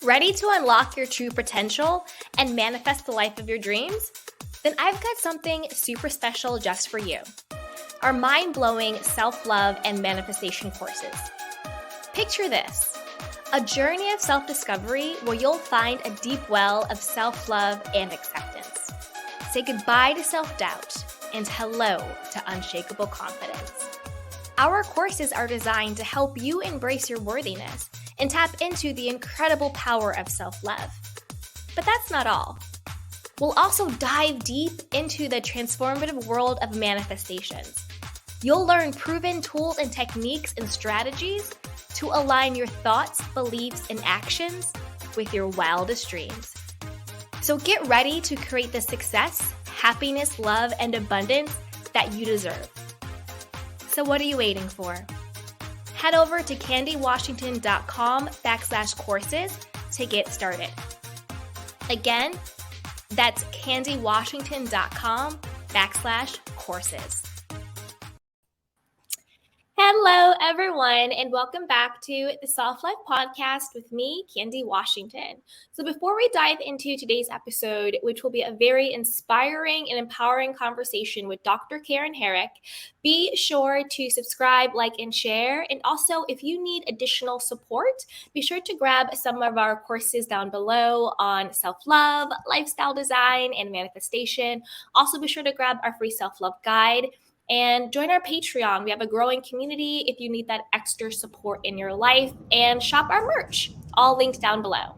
Ready to unlock your true potential and manifest the life of your dreams? Then I've got something super special just for you. Our mind-blowing self-love and manifestation courses. Picture this, a journey of self-discovery where you'll find a deep well of self-love and acceptance. Say goodbye to self-doubt and hello to unshakable confidence. Our courses are designed to help you embrace your worthiness and tap into the incredible power of self-love. But that's not all. We'll also dive deep into the transformative world of manifestations. You'll learn proven tools and techniques and strategies to align your thoughts, beliefs, and actions with your wildest dreams. So get ready to create the success, happiness, love, and abundance that you deserve. So what are you waiting for? Head over to candywashington.com/courses to get started. Again, that's candywashington.com/courses. Hello, everyone, and welcome back to the Self-Life Podcast with me, Candy Washington. So before we dive into today's episode, which will be a very inspiring and empowering conversation with Dr. Karen Herrick, be sure to subscribe, like, and share. And also, if you need additional support, be sure to grab some of our courses down below on self-love, lifestyle design, and manifestation. Also, be sure to grab our free self-love guide. And join our Patreon. We have a growing community if you need that extra support in your life, and shop our merch, all linked down below.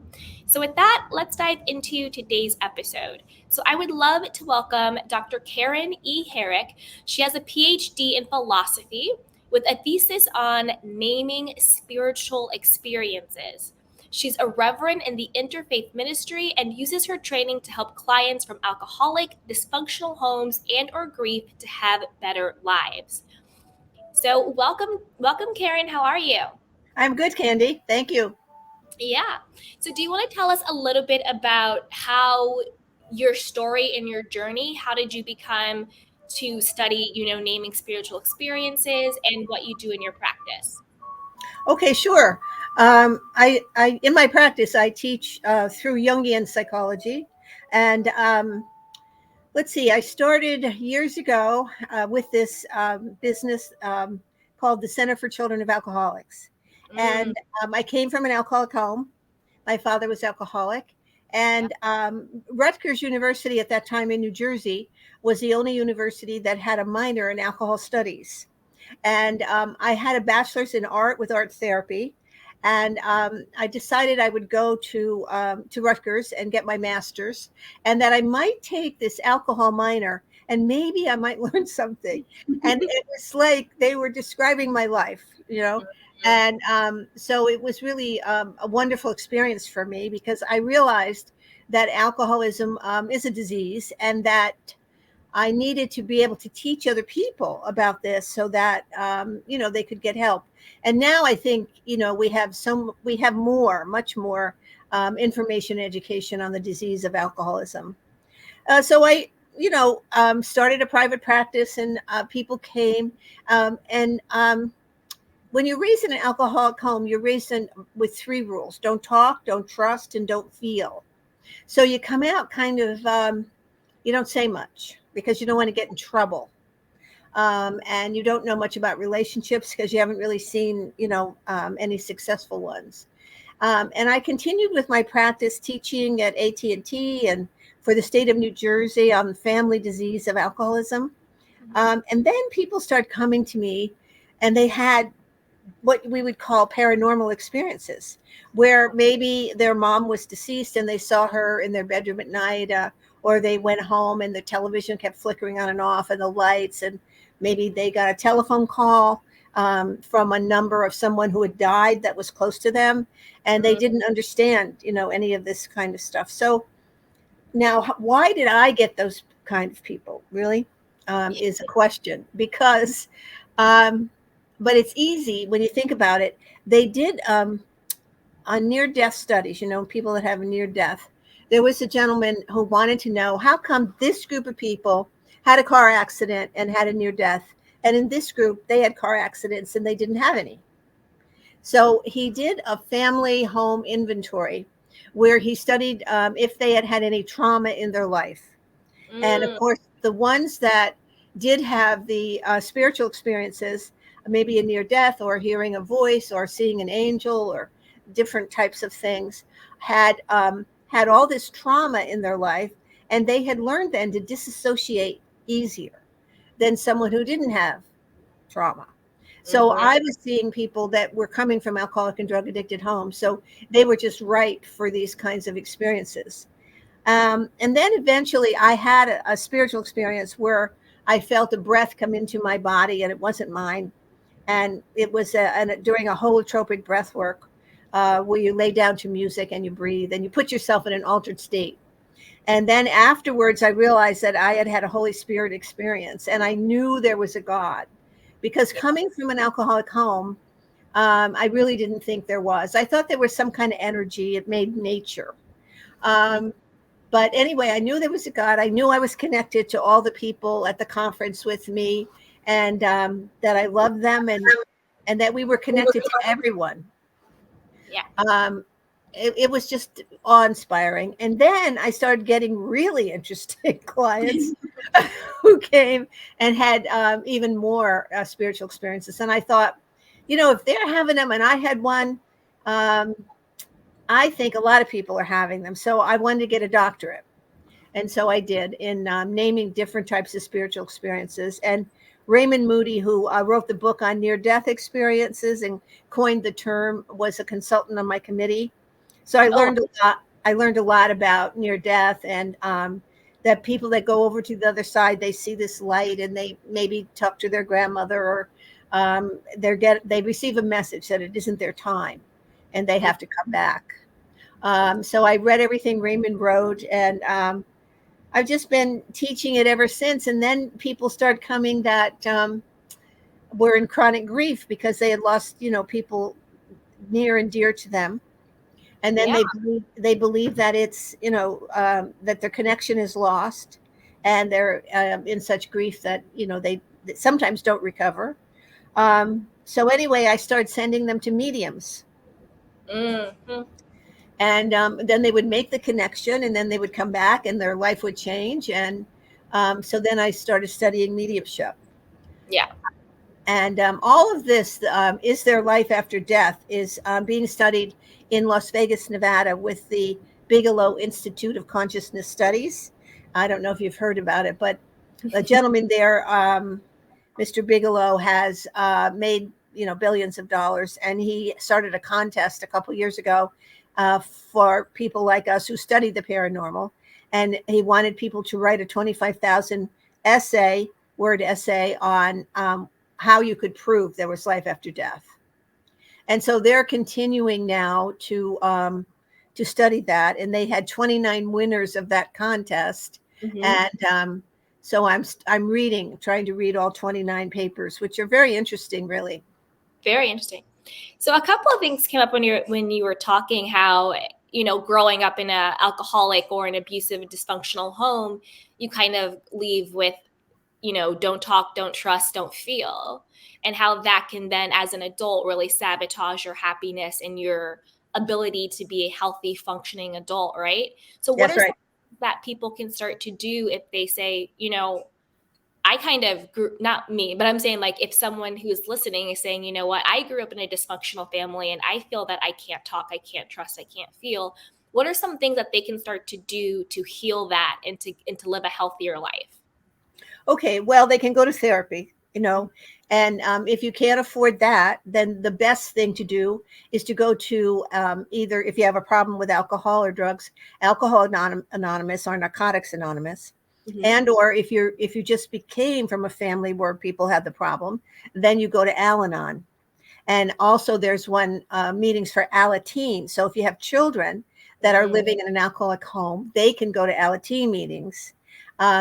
So with that, let's dive into today's episode. So I would love to welcome Dr. Karen E. Herrick. She has a PhD in philosophy with a thesis on naming spiritual experiences. She's a reverend in the interfaith ministry and uses her training to help clients from alcoholic, dysfunctional homes and or grief to have better lives. So welcome, Karen. How are you? I'm good, Candy. Thank you. Yeah. So do you want to tell us a little bit about how your story and your journey, how did you become to study, naming spiritual experiences and what you do in your practice? Okay, sure. I in my practice, I teach through Jungian psychology, and let's see. I started years ago with this business called the Center for Children of Alcoholics, and I came from an alcoholic home. My father was alcoholic, and Rutgers University at that time in New Jersey was the only university that had a minor in alcohol studies. And I had a bachelor's in art with art therapy, and I decided I would go to Rutgers and get my master's, and that I might take this alcohol minor, and maybe I might learn something. And it was like they were describing my life, And so it was really a wonderful experience for me, because I realized that alcoholism is a disease, and that I needed to be able to teach other people about this so that, they could get help. And now I think, we have much more information and education on the disease of alcoholism. So I, started a private practice, and people came. When you're raised in an alcoholic home, you're raised with 3 rules: don't talk, don't trust, and don't feel. So you come out kind of, you don't say much, because you don't want to get in trouble. And you don't know much about relationships because you haven't really seen, any successful ones. And I continued with my practice teaching at AT&T and for the state of New Jersey on the family disease of alcoholism. And then people started coming to me, and they had what we would call paranormal experiences, where maybe their mom was deceased and they saw her in their bedroom at night, or they went home and the television kept flickering on and off, and the lights, and maybe they got a telephone call from a number of someone who had died that was close to them, and they didn't understand, any of this kind of stuff. So now, why did I get those kind of people? Really, is a question, because, but it's easy when you think about it. They did on near-death studies, people that have a near-death. There was a gentleman who wanted to know, how come this group of people had a car accident and had a near death, and in this group they had car accidents and they didn't have any? So he did a family home inventory where he studied if they had had any trauma in their life. And of course, the ones that did have the spiritual experiences, maybe a near death or hearing a voice or seeing an angel or different types of things, had all this trauma in their life, and they had learned then to disassociate easier than someone who didn't have trauma. So I was seeing people that were coming from alcoholic and drug addicted homes, so they were just right for these kinds of experiences. And then eventually I had a spiritual experience where I felt a breath come into my body, and it wasn't mine. And it was during a holotropic breath work, where you lay down to music and you breathe and you put yourself in an altered state. And then afterwards, I realized that I had had a Holy Spirit experience, and I knew there was a God, because coming from an alcoholic home, I really didn't think there was. I thought there was some kind of energy. It made nature. But anyway, I knew there was a God. I knew I was connected to all the people at the conference with me, and that I loved them, and that we were connected to everyone. Yeah. It was just awe-inspiring. And then I started getting really interesting clients who came and had even more spiritual experiences. And I thought, if they're having them and I had one, I think a lot of people are having them. So I wanted to get a doctorate. And so I did, in naming different types of spiritual experiences. And Raymond Moody, who wrote the book on near-death experiences and coined the term, was a consultant on my committee. So I learned a lot. I learned a lot about near-death, and that people that go over to the other side, they see this light, and they maybe talk to their grandmother, or they receive a message that it isn't their time, and they have to come back. So I read everything Raymond wrote, and I've just been teaching it ever since. And then people started coming that were in chronic grief because they had lost, people near and dear to them. And then they believe that it's, that their connection is lost, and they're in such grief that, they sometimes don't recover. So anyway, I started sending them to mediums. Mm-hmm. And then they would make the connection, and then they would come back and their life would change. And so then I started studying mediumship. Yeah. And all of this, is there life after death, is being studied in Las Vegas, Nevada, with the Bigelow Institute of Consciousness Studies. I don't know if you've heard about it, but the gentleman there, Mr. Bigelow, has made billions of dollars, and he started a contest a couple years ago for people like us who study the paranormal, and he wanted people to write a 25,000 word essay on how you could prove there was life after death. And so they're continuing now to study that, and they had 29 winners of that contest. And so I'm trying to read all 29 papers, which are very interesting, really. Very interesting. So a couple of things came up when you were talking how, growing up in an alcoholic or an abusive, dysfunctional home, you kind of leave with, don't talk, don't trust, don't feel, and how that can then, as an adult, really sabotage your happiness and your ability to be a healthy, functioning adult, right? So what are some things that people can start to do if they say, I kind of grew, not me, but I'm saying, like, if someone who's listening is saying, I grew up in a dysfunctional family and I feel that I can't talk, I can't trust, I can't feel. What are some things that they can start to do to heal that and to live a healthier life? Okay, well, they can go to therapy, and if you can't afford that, then the best thing to do is to go to either, if you have a problem with alcohol or drugs, Alcohol Anonymous or Narcotics Anonymous. And or if you just came from a family where people had the problem, then you go to Al-Anon. And also there's one meetings for Alateen. So if you have children that are living in an alcoholic home, they can go to Alateen meetings,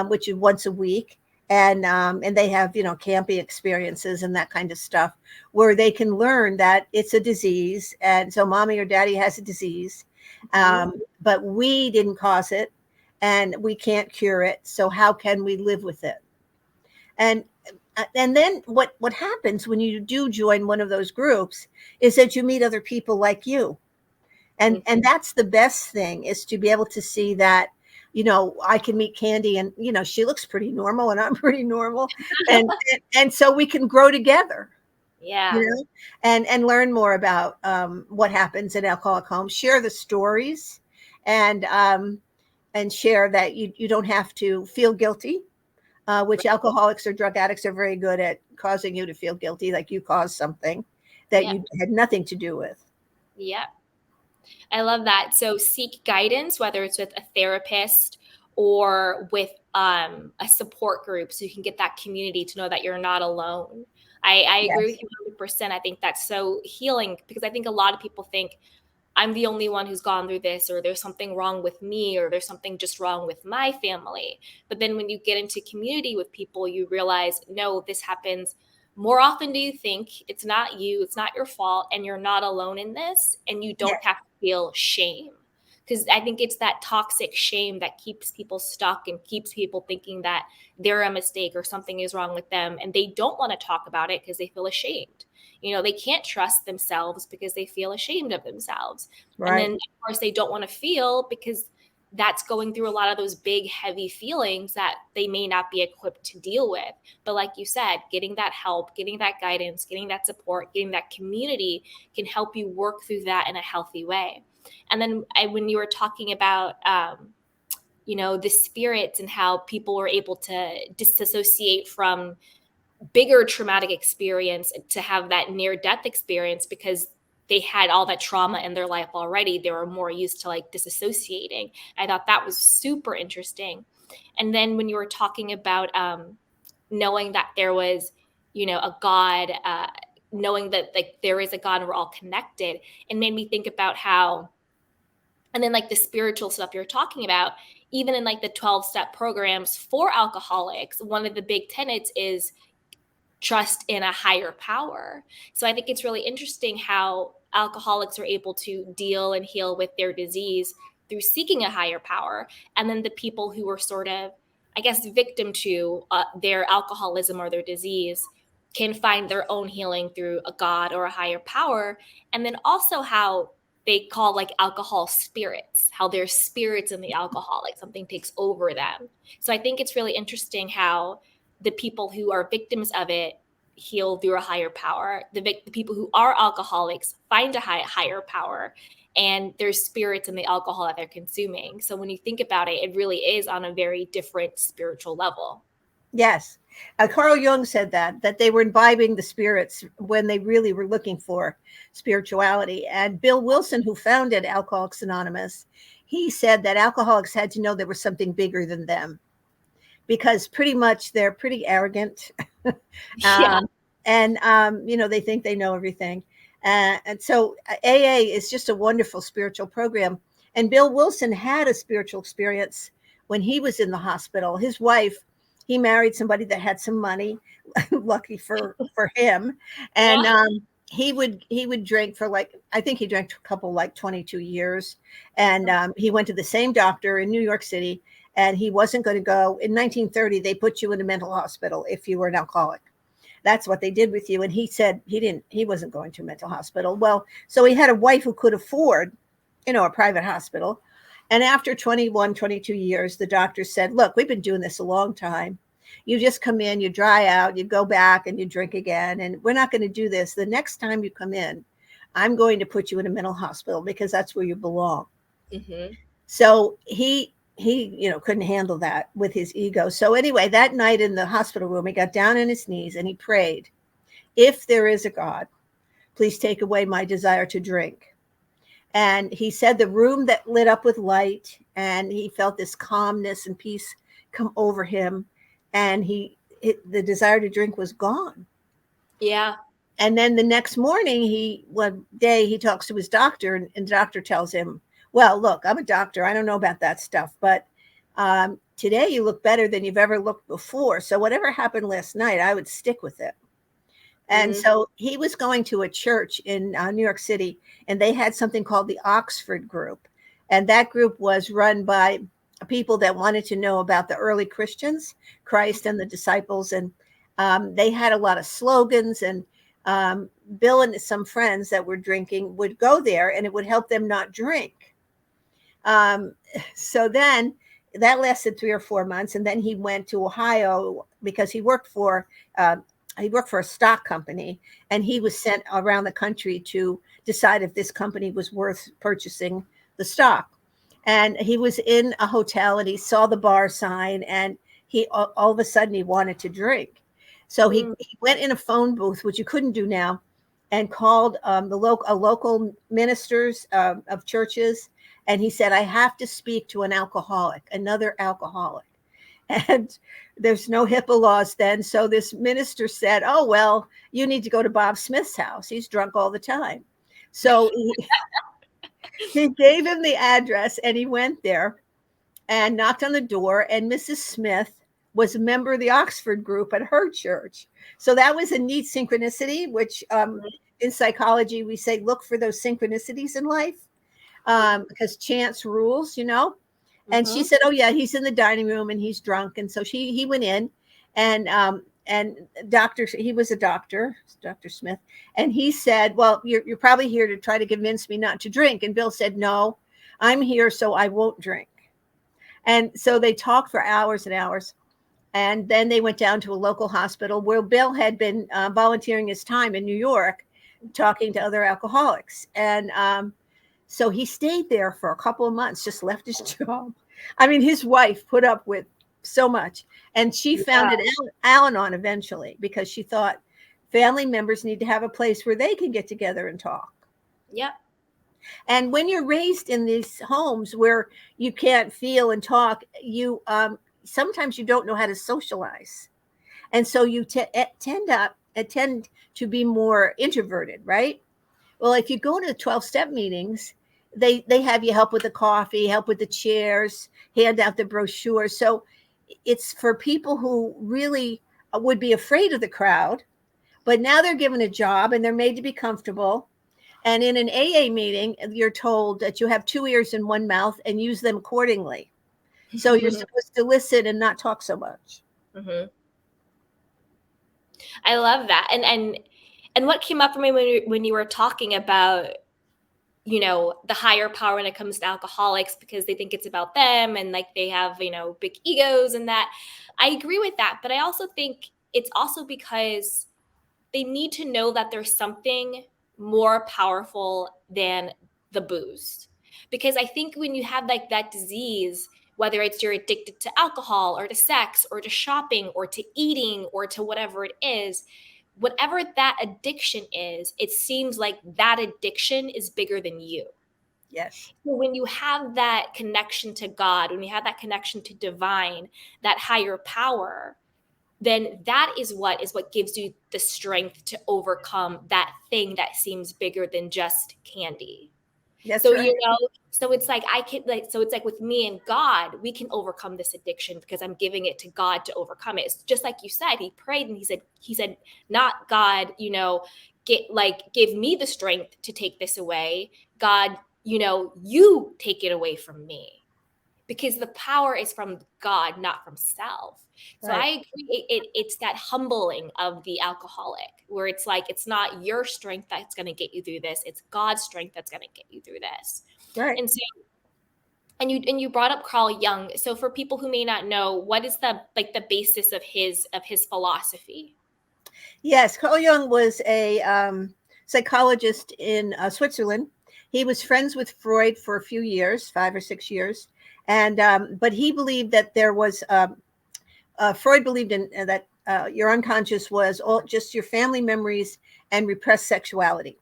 which is once a week. And they have, camping experiences and that kind of stuff, where they can learn that it's a disease. And so mommy or daddy has a disease, but we didn't cause it. And we can't cure it. So how can we live with it? And then what happens when you do join one of those groups is that you meet other people like you. And that's the best thing, is to be able to see that, I can meet Candy and, she looks pretty normal and I'm pretty normal. And so we can grow together, Yeah. and learn more about what happens in alcoholic homes, share the stories, and share that you don't have to feel guilty, which alcoholics or drug addicts are very good at, causing you to feel guilty, like you caused something that you had nothing to do with. Yeah. I love that. So seek guidance, whether it's with a therapist or with a support group, so you can get that community to know that you're not alone. I agree with you 100%. I think that's so healing, because I think a lot of people think I'm the only one who's gone through this, or there's something wrong with me, or there's something just wrong with my family. But then when you get into community with people, you realize, no, this happens more often do you think. It's not you, it's not your fault, and you're not alone in this, and you don't have to feel shame. Because I think it's that toxic shame that keeps people stuck and keeps people thinking that they're a mistake or something is wrong with them, and they don't want to talk about it because they feel ashamed. They can't trust themselves because they feel ashamed of themselves. Right. And then, of course, they don't want to feel, because that's going through a lot of those big, heavy feelings that they may not be equipped to deal with. But like you said, getting that help, getting that guidance, getting that support, getting that community can help you work through that in a healthy way. And then when you were talking about, the spirits and how people were able to disassociate from bigger traumatic experience to have that near-death experience, because they had all that trauma in their life already, they were more used to like disassociating. I thought that was super interesting. And then when you were talking about knowing that there was, a God, knowing that like there is a God and we're all connected, it made me think about how, and then like the spiritual stuff you're talking about, even in like the 12-step programs for alcoholics, one of the big tenets is trust in a higher power. So I think it's really interesting how alcoholics are able to deal and heal with their disease through seeking a higher power. And then the people who are sort of, I guess, victim to their alcoholism or their disease can find their own healing through a God or a higher power. And then also how they call like alcohol spirits, how there's spirits in the alcoholic, something takes over them. So I think it's really interesting how the people who are victims of it heal through a higher power. The people who are alcoholics find a higher power, and there's spirits in the alcohol that they're consuming. So when you think about it, it really is on a very different spiritual level. Yes. Carl Jung said that they were imbibing the spirits when they really were looking for spirituality. And Bill Wilson, who founded Alcoholics Anonymous, he said that alcoholics had to know there was something bigger than them, because pretty much they're pretty arrogant. And they think they know everything. And so AA is just a wonderful spiritual program. And Bill Wilson had a spiritual experience when he was in the hospital. His wife, he married somebody that had some money, lucky for him. And he would drink for I think he drank a couple 22 years. And he went to the same doctor in New York City, and he wasn't going to go. In 1930, they put you in a mental hospital if you were an alcoholic. That's what they did with you. And he said he wasn't going to a mental hospital. Well, so he had a wife who could afford, a private hospital. And after 21, 22 years, the doctor said, look, we've been doing this a long time. You just come in, you dry out, you go back and you drink again. And we're not going to do this. The next time you come in, I'm going to put you in a mental hospital, because that's where you belong. Mm-hmm. So he couldn't handle that with his ego. So anyway, that night in the hospital room, he got down on his knees and he prayed, if there is a God, please take away my desire to drink. And he said the room that lit up with light, and he felt this calmness and peace come over him. And the desire to drink was gone. Yeah. And then the next morning, one day he talks to his doctor, and the doctor tells him, well, look, I'm a doctor. I don't know about that stuff, but today you look better than you've ever looked before. So whatever happened last night, I would stick with it. And so he was going to a church in New York City, and they had something called the Oxford Group. And that group was run by people that wanted to know about the early Christians, Christ and the disciples. And they had a lot of slogans, and Bill and some friends that were drinking would go there, and it would help them not drink. So then that lasted 3 or 4 months, and then he went to Ohio because he worked for a stock company, and he was sent around the country to decide if this company was worth purchasing the stock. And he was in a hotel, and he saw the bar sign, and he all of a sudden he wanted to drink. So he went in a phone booth, which you couldn't do now, and called local ministers of churches. And he said, I have to speak to another alcoholic. And there's no HIPAA laws then. So this minister said, oh, well, you need to go to Bob Smith's house. He's drunk all the time. So he gave him the address, and he went there and knocked on the door. And Mrs. Smith was a member of the Oxford group at her church. So that was a neat synchronicity, which in psychology, we say, look for those synchronicities in life because chance rules, And she said, oh, yeah, he's in the dining room and he's drunk. And so he went in, and he was a doctor, Dr. Smith. And he said, well, you're probably here to try to convince me not to drink. And Bill said, no, I'm here so I won't drink. And so they talked for hours and hours. And then they went down to a local hospital where Bill had been volunteering his time in New York, talking to other alcoholics. And so he stayed there for a couple of months, just left his job. I mean, his wife put up with so much. And she founded Al-Anon eventually because she thought family members need to have a place where they can get together and talk. Yep. And when you're raised in these homes where you can't feel and talk, you sometimes you don't know how to socialize. And so you tend to be more introverted, right? Well, if you go to 12-step meetings, they have you help with the coffee, help with the chairs, hand out the brochure. So it's for people who really would be afraid of the crowd, but now they're given a job and they're made to be comfortable. And in an AA meeting, you're told that you have 2 ears and 1 mouth and use them accordingly. So you're supposed to listen and not talk so much. Mm-hmm. I love that. And what came up for me when you were talking about, the higher power when it comes to alcoholics, because they think it's about them and like they have, big egos and that. I agree with that. But I also think it's also because they need to know that there's something more powerful than the booze. Because I think when you have like that disease, whether it's you're addicted to alcohol or to sex or to shopping or to eating or to whatever it is, whatever that addiction is, it seems like that addiction is bigger than you. Yes. So when you have that connection to God, when you have that connection to divine, that higher power, then that is what gives you the strength to overcome that thing that seems bigger than just candy. That's so, right. So it's like so it's like with me and God, we can overcome this addiction because I'm giving it to God to overcome it. It's just like you said, he prayed and he said, not God, give me the strength to take this away. God, you take it away from me. Because the power is from God, not from self. So right. I agree. It's that humbling of the alcoholic, where it's like it's not your strength that's going to get you through this; it's God's strength that's going to get you through this. Right. And so, and you brought up Carl Jung. So for people who may not know, what is the basis of his philosophy? Yes, Carl Jung was a psychologist in Switzerland. He was friends with Freud for a few years, 5 or 6 years. And but he believed that there was Freud believed in that your unconscious was all just your family memories and repressed sexuality.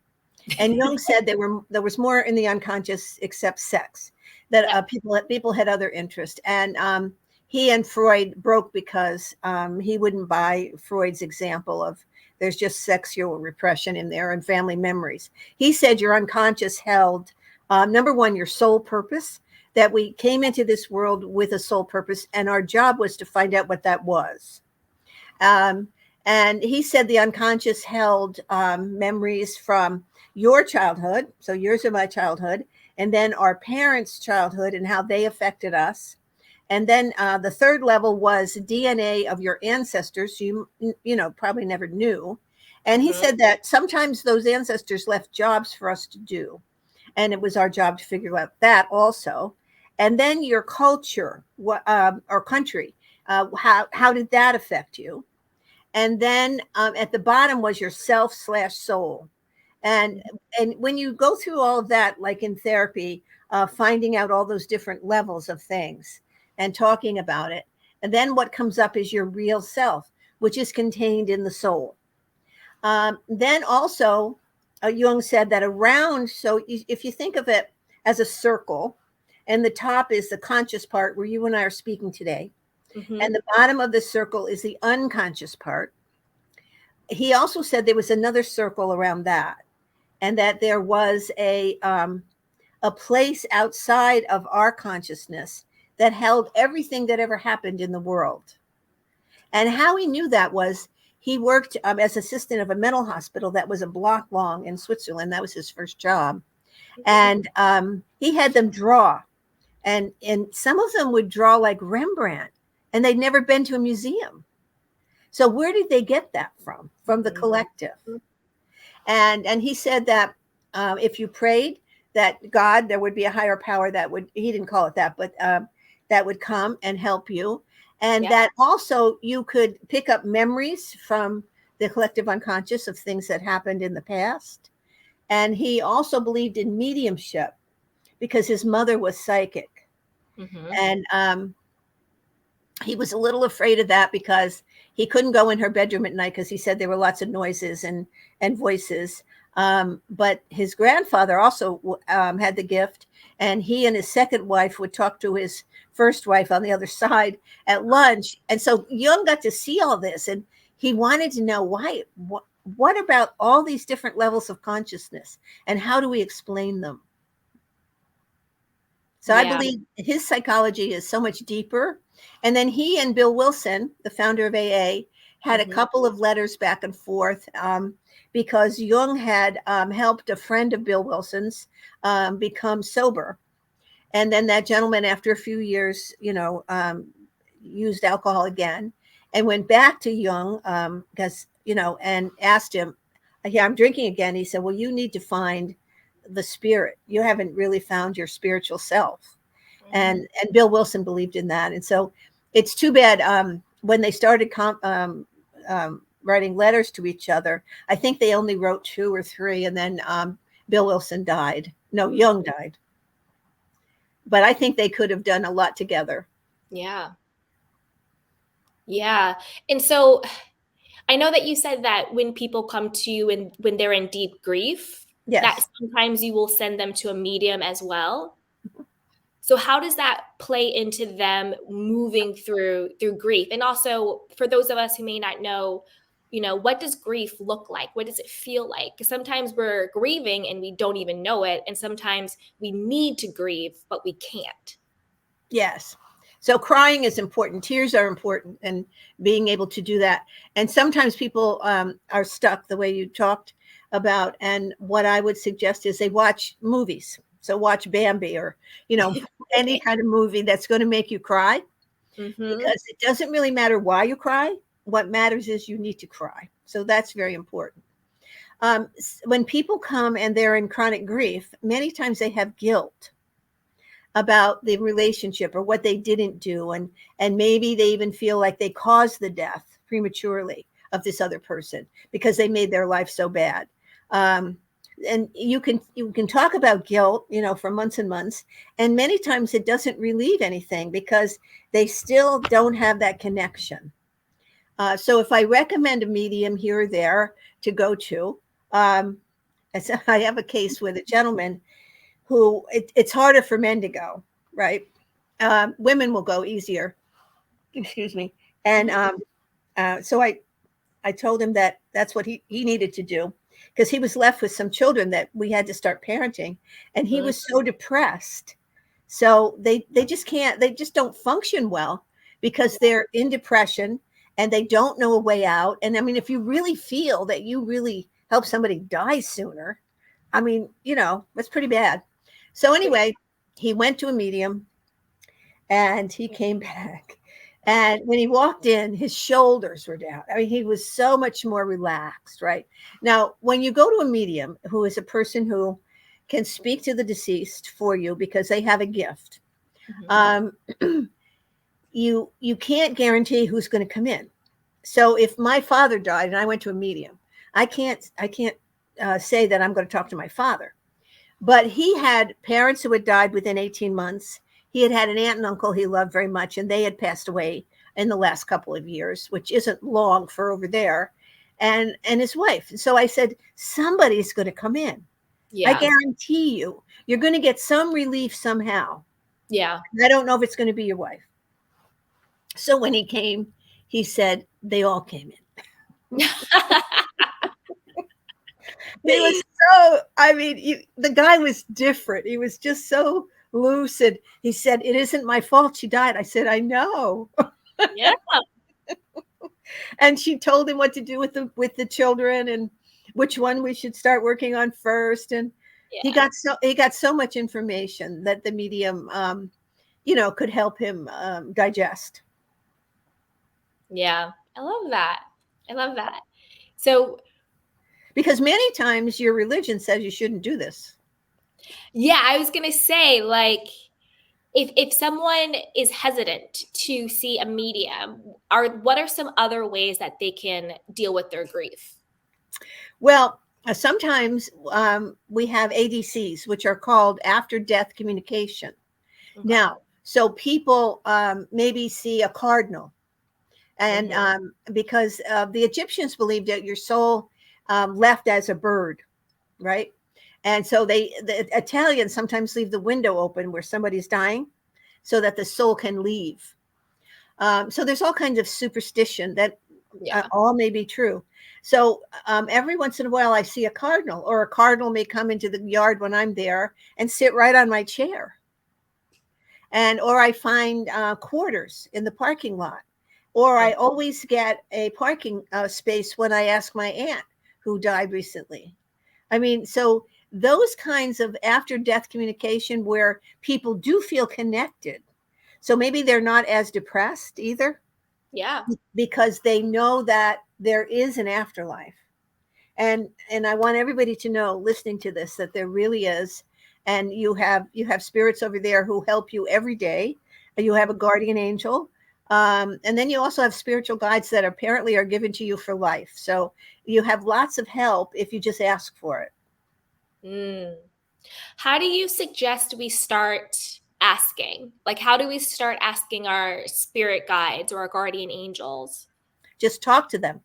And Jung said there was more in the unconscious except sex, that people had other interests. And he and Freud broke because he wouldn't buy Freud's example of there's just sexual repression in there and family memories. He said your unconscious held, number one, your soul purpose, that we came into this world with a soul purpose, and our job was to find out what that was. And he said the unconscious held memories from your childhood, so yours are my childhood, and then our parents' childhood and how they affected us. And then the third level was DNA of your ancestors, you probably never knew. And he said that sometimes those ancestors left jobs for us to do. And it was our job to figure out that also. And then your culture, or country, how did that affect you? And then at the bottom was your self/soul. And when you go through all of that, like in therapy, finding out all those different levels of things and talking about it, and then what comes up is your real self, which is contained in the soul. Then also, Jung said that around, so if you think of it as a circle, and the top is the conscious part where you and I are speaking today, and the bottom of the circle is the unconscious part. He also said there was another circle around that, and that there was a place outside of our consciousness that held everything that ever happened in the world. And how he knew that was he worked as assistant of a mental hospital that was a block long in Switzerland. That was his first job. And he had them draw. And some of them would draw like Rembrandt, and they'd never been to a museum. So where did they get that from? From the collective. And he said that if you prayed that God, there would be a higher power that would, he didn't call it that, but that would come and help you. And that also you could pick up memories from the collective unconscious of things that happened in the past. And he also believed in mediumship because his mother was psychic. And he was a little afraid of that because he couldn't go in her bedroom at night because he said there were lots of noises and voices. But his grandfather also had the gift, and he and his second wife would talk to his first wife on the other side at lunch. And so Jung got to see all this, and he wanted to know why, what about all these different levels of consciousness, and how do we explain them? So I believe his psychology is so much deeper. And then he and Bill Wilson, the founder of AA, had a couple of letters back and forth because Jung had helped a friend of Bill Wilson's become sober. And then that gentleman, after a few years, used alcohol again and went back to Jung because, and asked him, yeah, I'm drinking again. He said, well, you need to find the spirit. You haven't really found your spiritual self. And Bill Wilson believed in that. And so it's too bad when they started writing letters to each other, I think they only wrote 2 or 3, and then Bill Wilson died. No, Jung died. But I think they could have done a lot together. Yeah. And so I know that you said that when people come to you and when they're in deep grief, that sometimes you will send them to a medium as well. So how does that play into them moving through grief? And also for those of us who may not know, what does grief look like? What does it feel like? Because sometimes we're grieving and we don't even know it. And sometimes we need to grieve, but we can't. Yes. So crying is important. Tears are important, and being able to do that. And sometimes people are stuck the way you talked about. And what I would suggest is they watch movies. So watch Bambi or, any kind of movie that's going to make you cry, because it doesn't really matter why you cry. What matters is you need to cry. So that's very important. When people come and they're in chronic grief, many times they have guilt about the relationship or what they didn't do. And maybe they even feel like they caused the death prematurely of this other person because they made their life so bad. And you can talk about guilt, for months and months. And many times it doesn't relieve anything because they still don't have that connection. So if I recommend a medium here or there to go to, I have a case with a gentleman who it's harder for men to go, right? Women will go easier. Excuse me. And so I told him that that's what he needed to do, because he was left with some children that we had to start parenting, and he was so depressed. So they just don't function well because they're in depression and they don't know a way out. And I mean, if you really feel that you really help somebody die sooner, I mean, that's pretty bad. So anyway, he went to a medium and he came back And when he walked in, his shoulders were down. I mean, he was so much more relaxed, right? Now, when you go to a medium who is a person who can speak to the deceased for you because they have a gift, um, you can't guarantee who's going to come in. So if my father died and I went to a medium, I can't say that I'm going to talk to my father. But he had parents who had died within 18 months. He had an aunt and uncle he loved very much, and they had passed away in the last couple of years, which isn't long for over there, and his wife. And so I said, somebody's going to come in. I guarantee you're going to get some relief somehow. Yeah. I don't know if it's going to be your wife. So when he came, he said, they all came in. He was the guy was different. He was just so lucid. He said, it isn't my fault she died. I said, I know. Yeah. And she told him what to do with the children and which one we should start working on first. And he got so much information that the medium, could help him digest. Yeah. I love that. So, because many times your religion says you shouldn't do this. Yeah, I was going to say, like, if someone is hesitant to see a medium, what are some other ways that they can deal with their grief? Well, sometimes we have ADCs, which are called after death communication. Okay. Now, so people maybe see a cardinal, and because the Egyptians believed that your soul left as a bird, right? And so the Italians sometimes leave the window open where somebody's dying so that the soul can leave. So there's all kinds of superstition that all may be true. So every once in a while I see a cardinal, or a cardinal may come into the yard when I'm there and sit right on my chair. Or I find quarters in the parking lot. Or I always get a parking space when I ask my aunt who died recently. I mean, so those kinds of after death communication where people do feel connected. So maybe they're not as depressed either. Yeah. Because they know that there is an afterlife. And I want everybody to know, listening to this, that there really is. And you have spirits over there who help you every day. You have a guardian angel. And then you also have spiritual guides that apparently are given to you for life. So you have lots of help if you just ask for it. How do you suggest we start asking? Like, how do we start asking our spirit guides or our guardian angels? Just talk to them.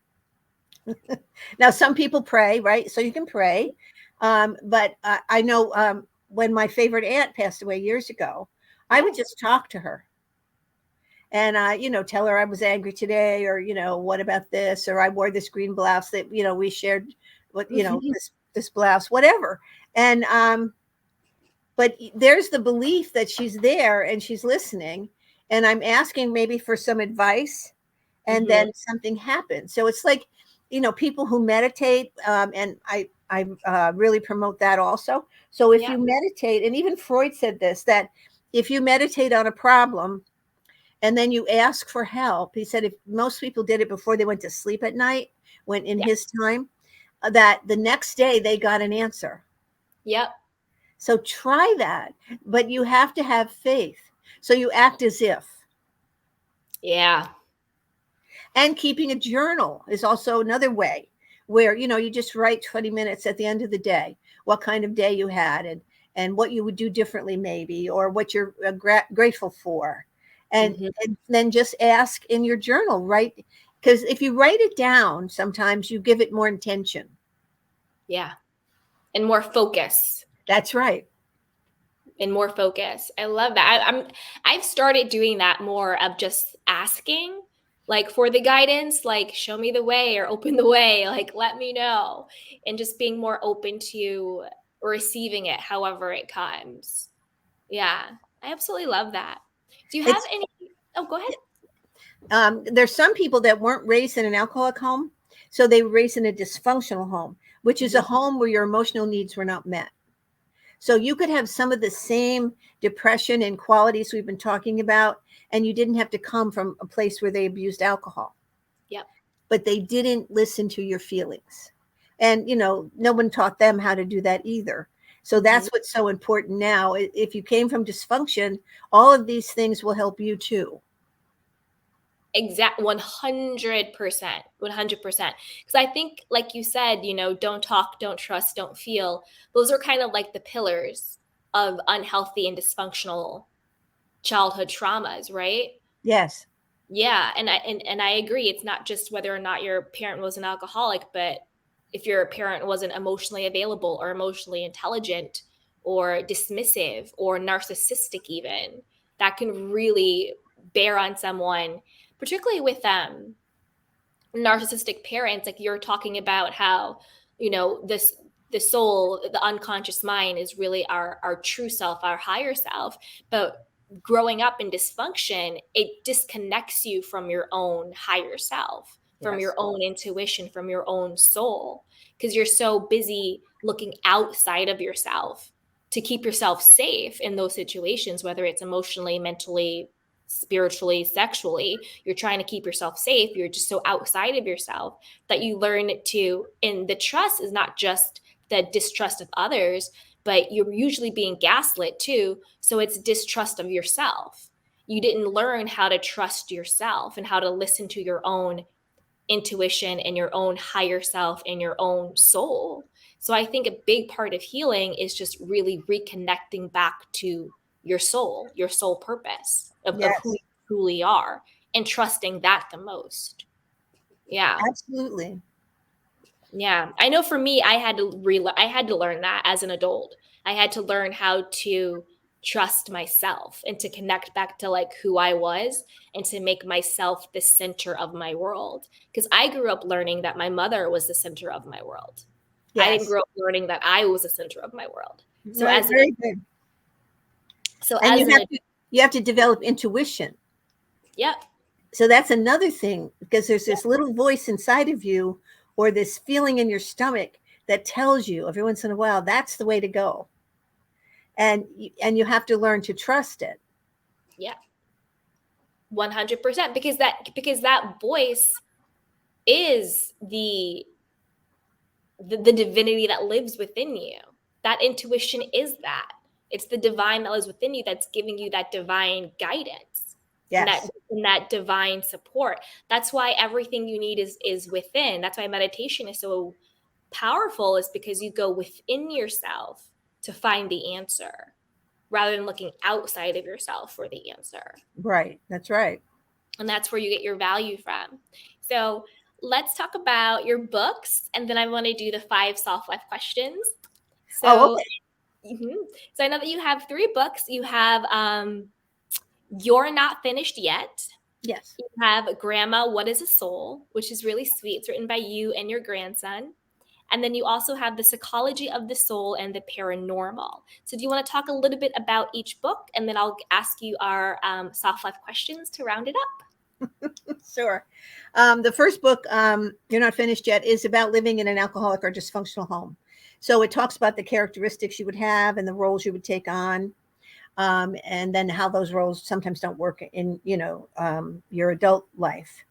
Now, some people pray, right? So you can pray. But I know when my favorite aunt passed away years ago, I would just talk to her. And tell her I was angry today, or, what about this? Or I wore this green blouse that, we shared what, this blouse, whatever. And, but there's the belief that she's there and she's listening, and I'm asking maybe for some advice, and then something happens. So it's like, people who meditate, and I really promote that also. So if you meditate, and even Freud said this, that if you meditate on a problem, and then you ask for help, he said if most people did it before they went to sleep at night, when in his time, that the next day they got an answer. Yep. So try that, but you have to have faith. So you act as if. Yeah. And keeping a journal is also another way where, you just write 20 minutes at the end of the day, what kind of day you had, and what you would do differently maybe, or what you're grateful for. And then just ask in your journal, right? Because if you write it down, sometimes you give it more intention. Yeah. And more focus. That's right. And more focus. I love that. I've started doing that more, of just asking, like, for the guidance, like, show me the way or open the way, like, let me know, and just being more open to receiving it however it comes. Yeah. I absolutely love that. Do you have any? Oh, go ahead. There's some people that weren't raised in an alcoholic home, so they were raised in a dysfunctional home, which is a home where your emotional needs were not met. So you could have some of the same depression and qualities we've been talking about, and you didn't have to come from a place where they abused alcohol. Yep. But they didn't listen to your feelings. And, no one taught them how to do that either. So that's what's so important now. If you came from dysfunction, all of these things will help you too. Exact 100%. 100%. Because I think, like you said, don't talk, don't trust, don't feel. Those are kind of like the pillars of unhealthy and dysfunctional childhood traumas, right? Yes. Yeah, and I agree. It's not just whether or not your parent was an alcoholic, but if your parent wasn't emotionally available or emotionally intelligent or dismissive or narcissistic even, that can really bear on someone, particularly with narcissistic parents. Like you're talking about how, the soul, the unconscious mind is really our true self, our higher self. But growing up in dysfunction, it disconnects you from your own higher self, from your own intuition, from your own soul, because you're so busy looking outside of yourself to keep yourself safe in those situations, whether it's emotionally, mentally, spiritually, sexually. You're trying to keep yourself safe. You're just so outside of yourself that you learn to, and the trust is not just the distrust of others, but you're usually being gaslit too. So it's distrust of yourself. You didn't learn how to trust yourself and how to listen to your own intuition and your own higher self and your own soul. So I think a big part of healing is just really reconnecting back to your soul purpose of who you truly are, and trusting that the most. Yeah. Absolutely. Yeah. I know for me, I had to learn that as an adult. I had to learn how to trust myself and to connect back to like who I was and to make myself the center of my world. Because I grew up learning that my mother was the center of my world. I didn't grow up learning that I was the center of my world. So Right, very good. So and as you have to develop intuition. Yep. So that's another thing, because there's this little voice inside of you, or this feeling in your stomach that tells you every once in a while that's the way to go. And you have to learn to trust it. Yeah. 100%, because that voice is the divinity that lives within you. That intuition is that. It's the divine that lives within you that's giving you that divine guidance. Yes. And that divine support. That's why everything you need is within. That's why meditation is so powerful, is because you go within yourself to find the answer rather than looking outside of yourself for the answer. Right. That's right. And that's where you get your value from. So let's talk about your books, and then I want to do the 5 self-life questions. So, okay. So I know that you have 3 books. You have You're Not Finished Yet. Yes. You have Grandma, What is a Soul, which is really sweet. It's written by you and your grandson. And then you also have The Psychology of the Soul and the Paranormal. So do you want to talk a little bit about each book? And then I'll ask you our self-life questions to round it up. Sure. The first book, You're Not Finished Yet, is about living in an alcoholic or dysfunctional home. So it talks about the characteristics you would have and the roles you would take on. And then how those roles sometimes don't work in, your adult life.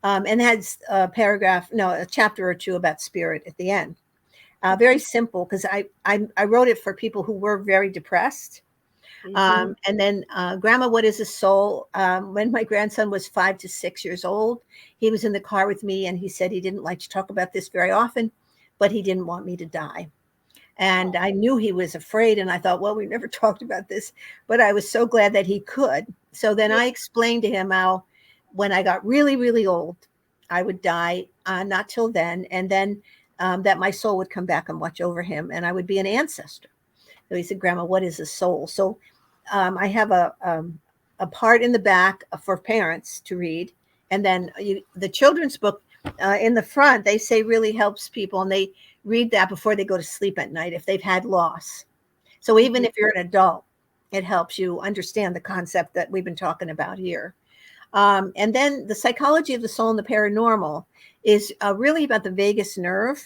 And has a chapter or 2 about spirit at the end. Very simple, because I wrote it for people who were very depressed. And then Grandma, What is a Soul? When my grandson was 5 to 6 years old, he was in the car with me, and he said he didn't like to talk about this very often, but he didn't want me to die. And I knew he was afraid, and I thought, well, we never talked about this, but I was so glad that he could. So then I explained to him how when I got really, really old, I would die, not till then, and then that my soul would come back and watch over him, and I would be an ancestor. So he said, Grandma, what is a soul? So I have a part in the back for parents to read, and then the children's book in the front, they say really helps people, and they read that before they go to sleep at night if they've had loss. So even if you're an adult, it helps you understand the concept that we've been talking about here. And then The Psychology of the Soul and the Paranormal is really about the vagus nerve.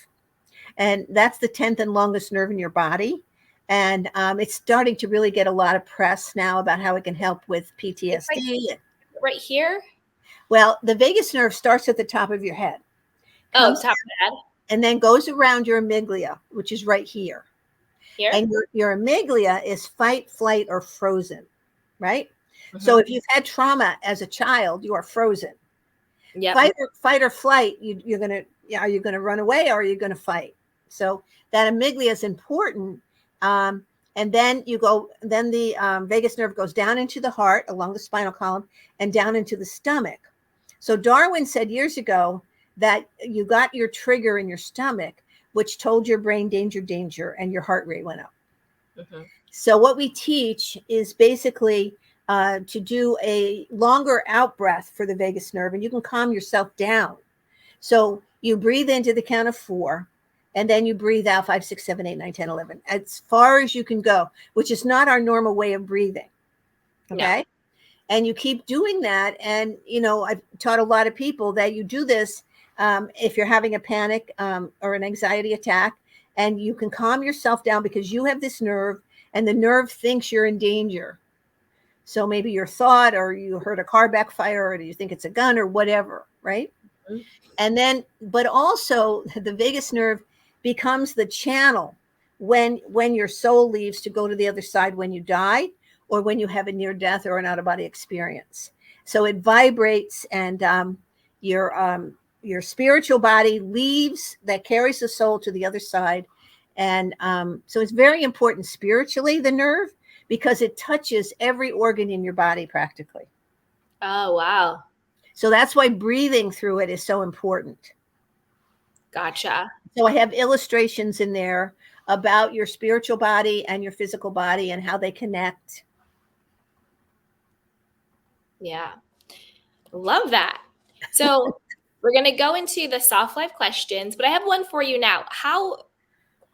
And that's the 10th and longest nerve in your body. And it's starting to really get a lot of press now about how it can help with It's like PTSD. right here. Well, the vagus nerve starts at the top of your head, Oh, comes top of the head. and then goes around your amygdala, which is right here. Here. And your amygdala is fight, flight, or frozen, right? So Mm-hmm. if you've had trauma as a child, you are frozen. Yep. Fight or flight, you're gonna, are you gonna run away or are you gonna fight? So that amygdala is important. And then the vagus nerve goes down into the heart along the spinal column and down into the stomach. So Darwin said years ago that you got your trigger in your stomach, which told your brain danger, danger, and your heart rate went up. Mm-hmm. So what we teach is basically to do a longer out breath for the vagus nerve, and you can calm yourself down. So you breathe into the count of 4, and then you breathe out 5, 6, 7, 8, 9, 10, 11, as far as you can go, which is not our normal way of breathing. Okay. No. And you keep doing that. And, I've taught a lot of people that you do this if you're having a panic or an anxiety attack, and you can calm yourself down because you have this nerve and the nerve thinks you're in danger. So maybe your thought, or you heard a car backfire, or you think it's a gun or whatever, right? Mm-hmm. And then, but also the vagus nerve becomes the channel when your soul leaves to go to the other side when you die, or when you have a near death or an out of body experience. So it vibrates, and your spiritual body leaves, that carries the soul to the other side. And so it's very important spiritually, the nerve, because it touches every organ in your body practically. Oh, wow. So that's why breathing through it is so important. Gotcha. So I have illustrations in there about your spiritual body and your physical body and how they connect. Yeah. Love that. So we're going to go into the soft life questions, but I have one for you now.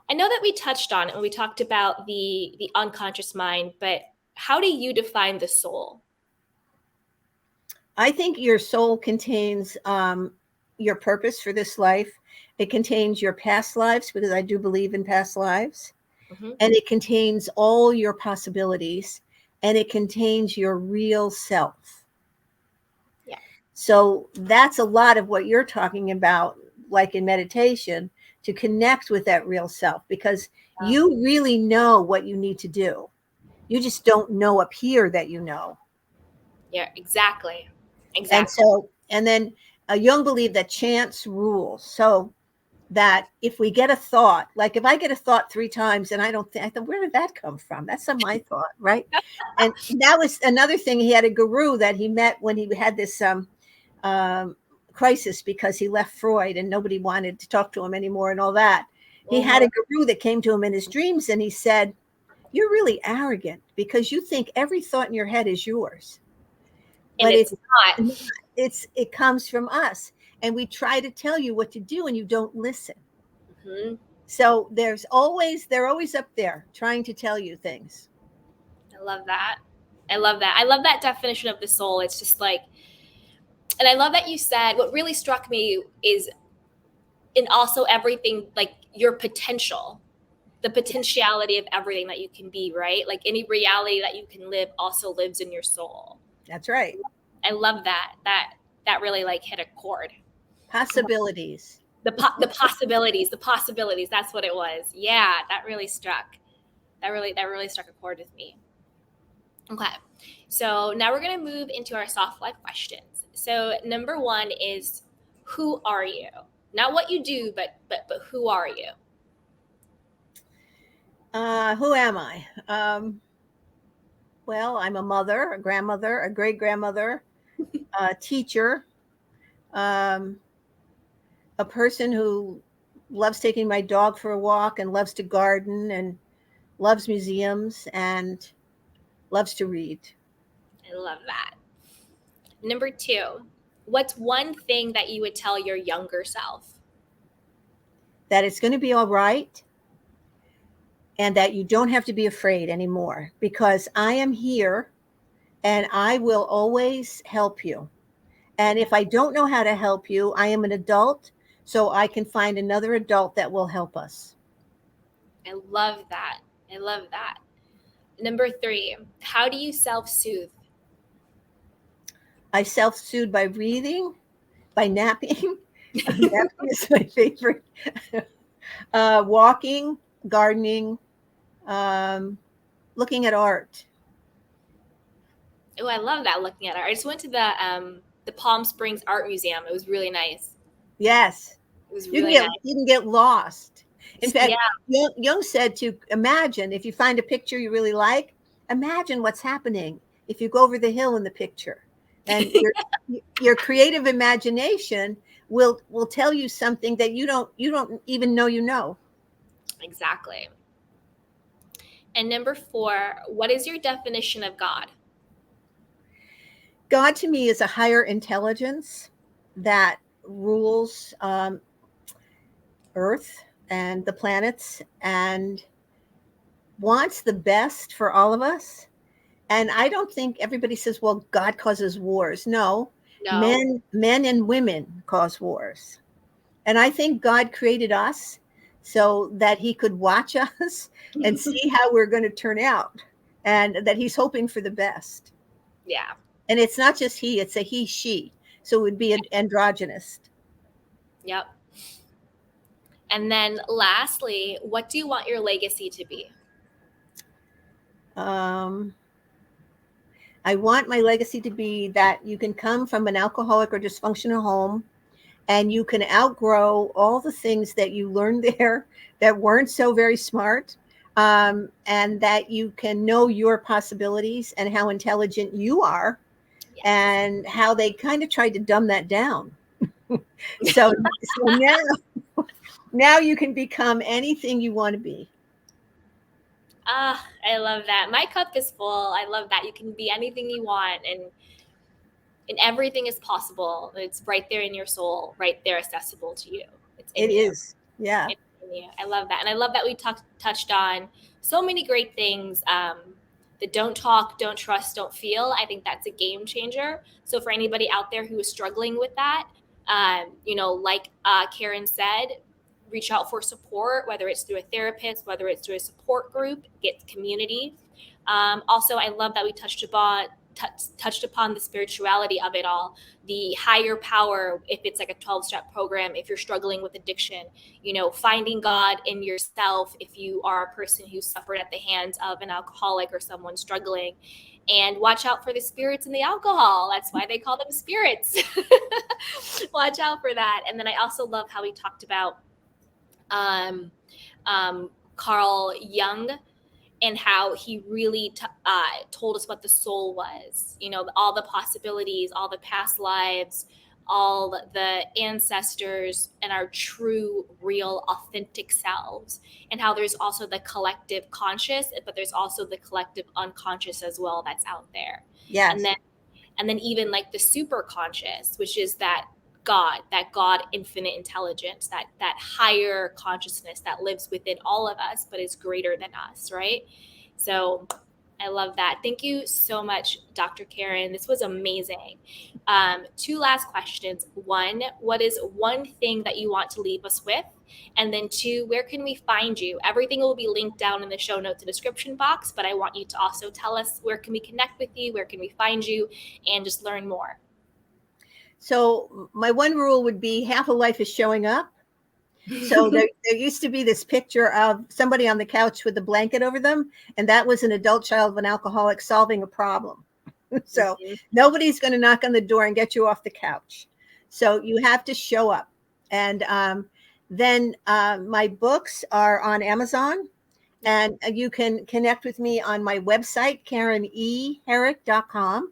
I know that we touched on it when we talked about the unconscious mind, but how do you define the soul? I think your soul contains your purpose for this life. It contains your past lives, because I do believe in past lives. Mm-hmm. And it contains all your possibilities, and it contains your real self. Yeah. So that's a lot of what you're talking about, like in meditation, to connect with that real self, because you really know what you need to do. You just don't know up here that you know. Yeah, exactly. And then Jung believed that chance rules. So that if we get a thought, like if I get a thought 3 times and I thought, where did that come from? That's not my thought, right? And that was another thing. He had a guru that he met when he had this crisis because he left Freud and nobody wanted to talk to him anymore and all that. He had a guru that came to him in his dreams, and he said, "You're really arrogant because you think every thought in your head is yours." And but it's not. It comes from us, and we try to tell you what to do and you don't listen. Mm-hmm. So they're always up there trying to tell you things. I love that. I love that definition of the soul. It's just like, and I love that you said, what really struck me is, and also everything, like your potential, the potentiality of everything that you can be, right? Like any reality that you can live also lives in your soul. That's right. I love that. That really like hit a chord. Possibilities. The possibilities. That's what it was. Yeah, that really struck a chord with me. Okay. So now we're going to move into our soft life questions. So number 1 is, who are you? Not what you do, but who are you? Who am I? Well, I'm a mother, a grandmother, a great grandmother, a teacher, a person who loves taking my dog for a walk and loves to garden and loves museums and loves to read. I love that. Number 2, what's one thing that you would tell your younger self? That it's going to be all right, and that you don't have to be afraid anymore, because I am here and I will always help you. And if I don't know how to help you, I am an adult, so I can find another adult that will help us. I love that. I love that. Number 3, how do you self-soothe? I self-soothe by breathing, by napping. Napping is my favorite. Walking, gardening, um, looking at art. Oh, I love that, looking at art. I just went to the Palm Springs Art Museum. It was really nice. Yes, It was you can really get nice. you can get lost. In Yeah, fact, Jung said to imagine if you find a picture you really like, imagine what's happening if you go over the hill in the picture, and your creative imagination will tell you something that you don't even know you know. exactly. And number 4, what is your definition of God? God to me is a higher intelligence that rules Earth and the planets and wants the best for all of us. And I don't think everybody says, well, God causes wars. No, No. men and women cause wars. And I think God created us so that he could watch us and see how we're going to turn out, and that he's hoping for the best. Yeah. And it's not just he, it's a he, she. So it would be an androgynous. Yep. And then lastly, what do you want your legacy to be? Um, I want my legacy to be that you can come from an alcoholic or dysfunctional home and you can outgrow all the things that you learned there that weren't so very smart, and that you can know your possibilities and how intelligent you are, Yes. and how they kind of tried to dumb that down. So now you can become anything you want to be. Ah, I love that. My cup is full. I love that. You can be anything you want, and everything is possible. It's right there in your soul, right there, accessible to you. It's in It you. is. Yeah. It's in you. I love that. And I love that we touched on so many great things. The don't talk, don't trust, don't feel. I think that's a game changer. So for anybody out there who is struggling with that, like Karen said, reach out for support, whether it's through a therapist, whether it's through a support group, get community. Also, I love that we touched upon the spirituality of it all, the higher power, if it's like a 12-step program, if you're struggling with addiction, finding God in yourself if you are a person who suffered at the hands of an alcoholic or someone struggling. And watch out for the spirits in the alcohol. That's why they call them spirits. Watch out for that. And then I also love how we talked about Carl Jung, and how he really told us what the soul was, all the possibilities, all the past lives, all the ancestors, and our true, real, authentic selves, and how there's also the collective conscious, but there's also the collective unconscious as well that's out there. Yes. And then even like the super conscious, which is that God infinite intelligence, that higher consciousness that lives within all of us, but is greater than us, right? So I love that. Thank you so much, Dr. Karen. This was amazing. 2 last questions. 1, what is one thing that you want to leave us with? And then 2, where can we find you? Everything will be linked down in the show notes and description box, but I want you to also tell us, where can we connect with you? Where can we find you? And just learn more. So my one rule would be half of life is showing up. So there used to be this picture of somebody on the couch with a blanket over them, and that was an adult child of an alcoholic solving a problem. So nobody's going to knock on the door and get you off the couch. So you have to show up. And then my books are on Amazon, and you can connect with me on my website, KarenEHerrick.com.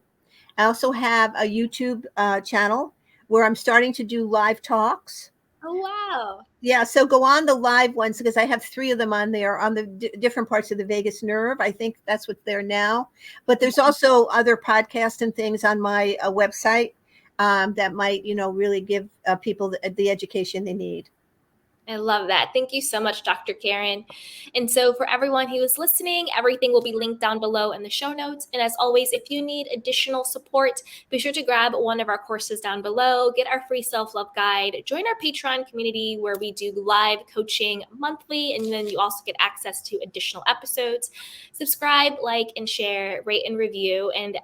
I also have a YouTube channel where I'm starting to do live talks. Oh, wow. Yeah, so go on the live ones, because I have 3 of them on there on the different parts of the vagus nerve. I think that's what's there now. But there's also other podcasts and things on my website that might, really give people the education they need. I love that. Thank you so much, Dr. Karen. And so for everyone who is listening, everything will be linked down below in the show notes. And as always, if you need additional support, be sure to grab one of our courses down below, get our free self-love guide, join our Patreon community where we do live coaching monthly, and then you also get access to additional episodes. Subscribe, like, and share, rate, and review. And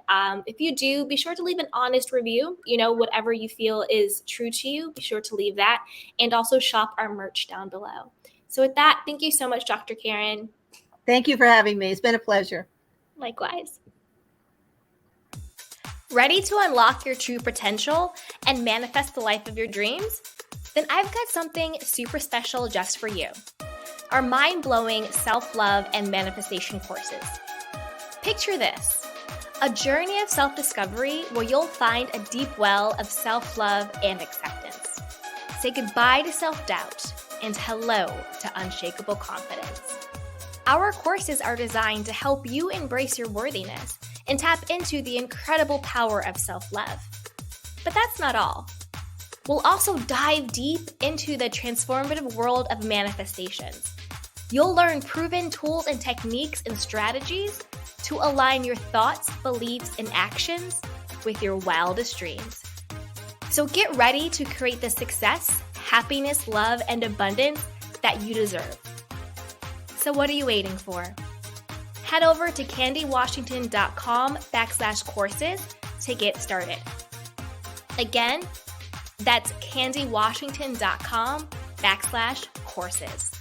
if you do, be sure to leave an honest review. Whatever you feel is true to you, be sure to leave that. And also shop our merch down below. So with that, thank you so much, Dr. Karen. Thank you for having me. It's been a pleasure. Likewise. Ready to unlock your true potential and manifest the life of your dreams? Then I've got something super special just for you. Our mind-blowing self-love and manifestation courses. Picture this, a journey of self-discovery where you'll find a deep well of self-love and acceptance. Say goodbye to self-doubt and hello to unshakable confidence. Our courses are designed to help you embrace your worthiness and tap into the incredible power of self-love. But that's not all. We'll also dive deep into the transformative world of manifestations. You'll learn proven tools and techniques and strategies to align your thoughts, beliefs, and actions with your wildest dreams. So get ready to create the success, happiness, love, and abundance that you deserve. So what are you waiting for? Head over to candywashington.com/courses to get started. Again, that's candywashington.com/courses.